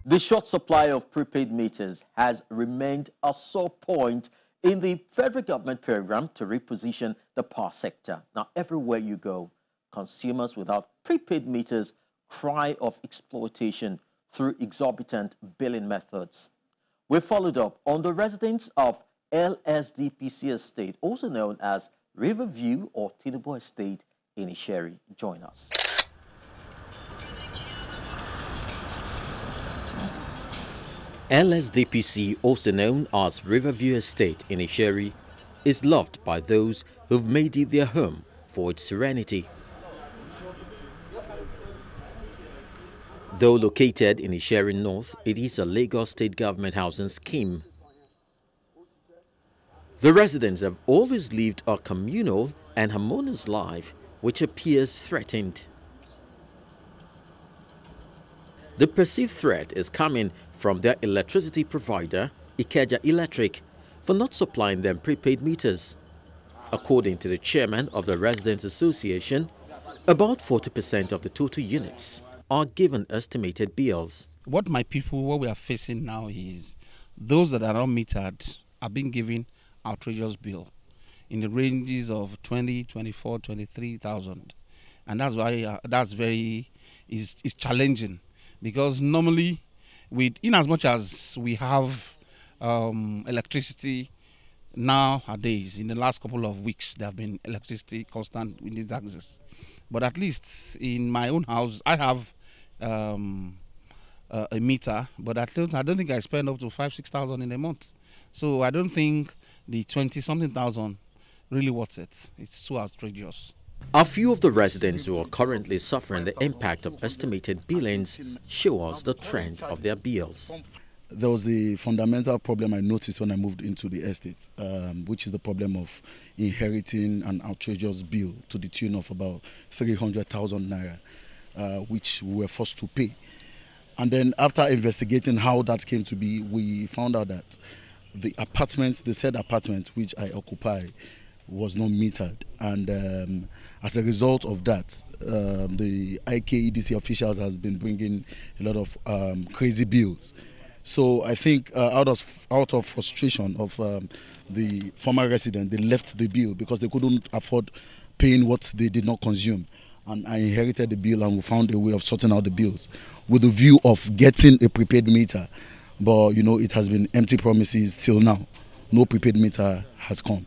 The short supply of prepaid meters has remained a sore point in the federal government program to reposition the power sector. Now, everywhere you go, consumers without prepaid meters cry of exploitation through exorbitant billing methods. We followed up on the residents of LSDPC Estate, also known as Riverview or Tinubu Estate in Isheri. Join us. LSDPC, also known as Riverview Estate in Isheri, is loved by those who've made it their home for its serenity. Though located in Isheri North, it is a Lagos state government housing scheme. The residents have always lived a communal and harmonious life, which appears threatened. The perceived threat is coming from their electricity provider, Ikeja Electric, for not supplying them prepaid meters. According to the chairman of the Residents Association, about 40% of the total units are given estimated bills. What we are facing now is those that are not metered are being given outrageous bill in the ranges of 20, 24, 23,000, and that's why is challenging, because normally, in as much as we have electricity nowadays, in the last couple of weeks there have been electricity constant with these access, but at least in my own house I have a meter, but I don't think I spend up to 5,000–6,000 in a month, so I don't think the 20-something thousand really worth it. It's too outrageous. A few of the residents who are currently suffering the impact of estimated billings show us the trend of their bills. There was a fundamental problem I noticed when I moved into the estate, which is the problem of inheriting an outrageous bill to the tune of about 300,000 naira, which we were forced to pay. And then after investigating how that came to be, we found out that the said apartment which I occupy was not metered, and as a result of that, the IKEDC officials has been bringing a lot of crazy bills. So I think out of frustration of the former resident, they left the bill because they couldn't afford paying what they did not consume. And I inherited the bill, and we found a way of sorting out the bills with the view of getting a prepaid meter. But you know, it has been empty promises till now. No prepaid meter has come.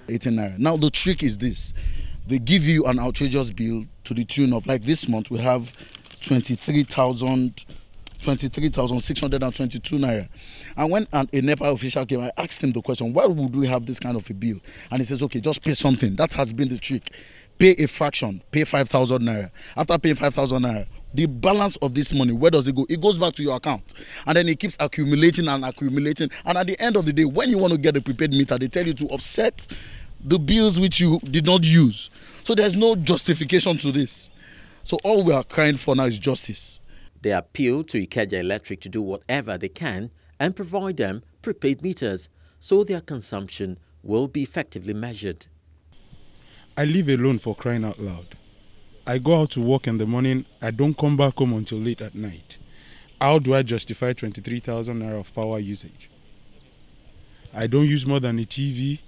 18 naira. Now the trick is this: they give you an outrageous bill to the tune of, like this month we have 23,622 naira. And when a NEPA official came, I asked him the question, why would we have this kind of a bill? And he says, okay, just pay something. That has been the trick. Pay a fraction, pay 5,000 naira. After paying 5,000 naira, the balance of this money, where does it go? It goes back to your account. And then it keeps accumulating and accumulating. And at the end of the day, when you want to get a prepaid meter, they tell you to offset the bills which you did not use. So there's no justification to this. So all we are crying for now is justice. They appeal to Ikeja Electric to do whatever they can and provide them prepaid meters so their consumption will be effectively measured. I live alone, for crying out loud. I go out to work in the morning, I don't come back home until late at night. How do I justify 23,000 naira of power usage? I don't use more than a TV,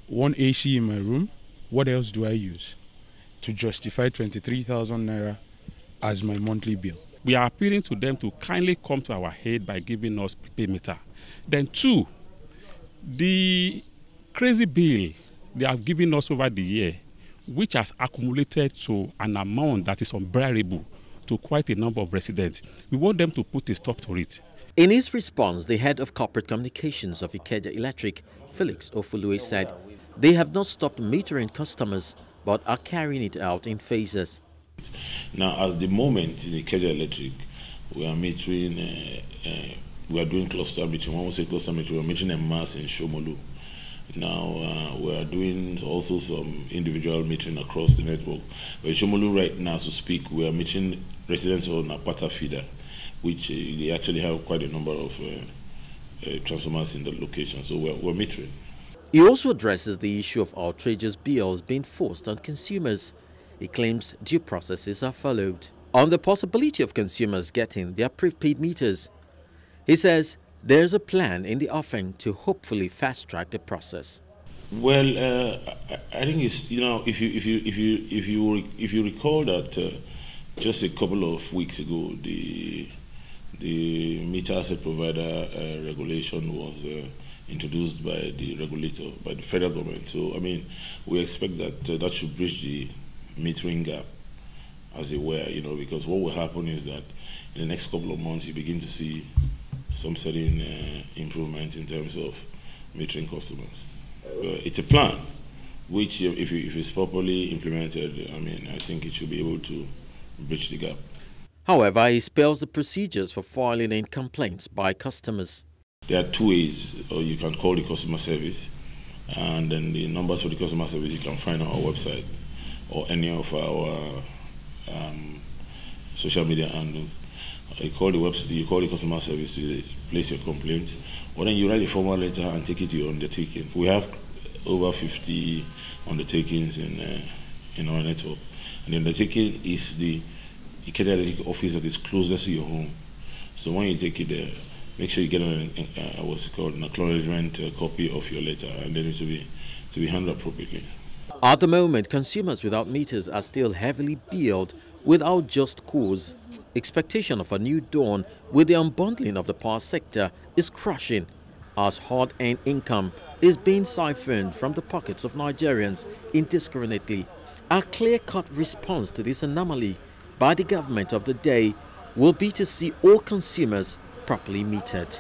one AC in my room. What else do I use to justify 23,000 naira as my monthly bill? We are appealing to them to kindly come to our aid by giving us prepaid meter. Then two, the crazy bill they have given us over the year, which has accumulated to an amount that is unbearable to quite a number of residents. We want them to put a stop to it. In his response, the head of corporate communications of Ikeja Electric, FELIX OFULUE, said they have not stopped metering customers but are carrying it out in phases. Now, at the moment in Ikeja Electric, we are metering, we are doing cluster metering. When we say cluster metering, we are metering a mass in Shomolu. Now, we are doing also some individual metering across the network. But in Shomolu right now, as we speak, we are metering residents on Apata feeder, which they actually have quite a number of transformers in the location. So we're metering. He also addresses the issue of outrageous bills being forced on consumers. He claims due processes are followed. On the possibility of consumers getting their prepaid meters, He says there's a plan in the offing to hopefully fast-track the process. Well, I think it's, you know, if you recall that just a couple of weeks ago, the meter asset provider regulation was introduced by the regulator, by the federal government. So, I mean, we expect that that should bridge the metering gap, as it were, you know, because what will happen is that in the next couple of months, you begin to see some certain improvement in terms of metering customers. It's a plan, which if it's properly implemented, I mean, I think it should be able to bridge the gap. However, he spells the procedures for filing in complaints by customers. There are two ways, or you can call the customer service, and then the numbers for the customer service you can find on our website or any of our social media handles. You call the website, you call the customer service to place your complaint, or then you write a formal letter and take it to your undertaking. We have over 50 undertakings in our network, and the undertaking is the Ikeja Electric office that is closest to your home. So when you take it there, make sure you get what's called an acknowledgement copy of your letter, and then it will be handled appropriately. At the moment, consumers without meters are still heavily billed without just cause. Expectation of a new dawn with the unbundling of the power sector is crushing, as hard-earned income is being siphoned from the pockets of Nigerians indiscriminately. A clear-cut response to this anomaly by the government of the day will be to see all consumers properly metered.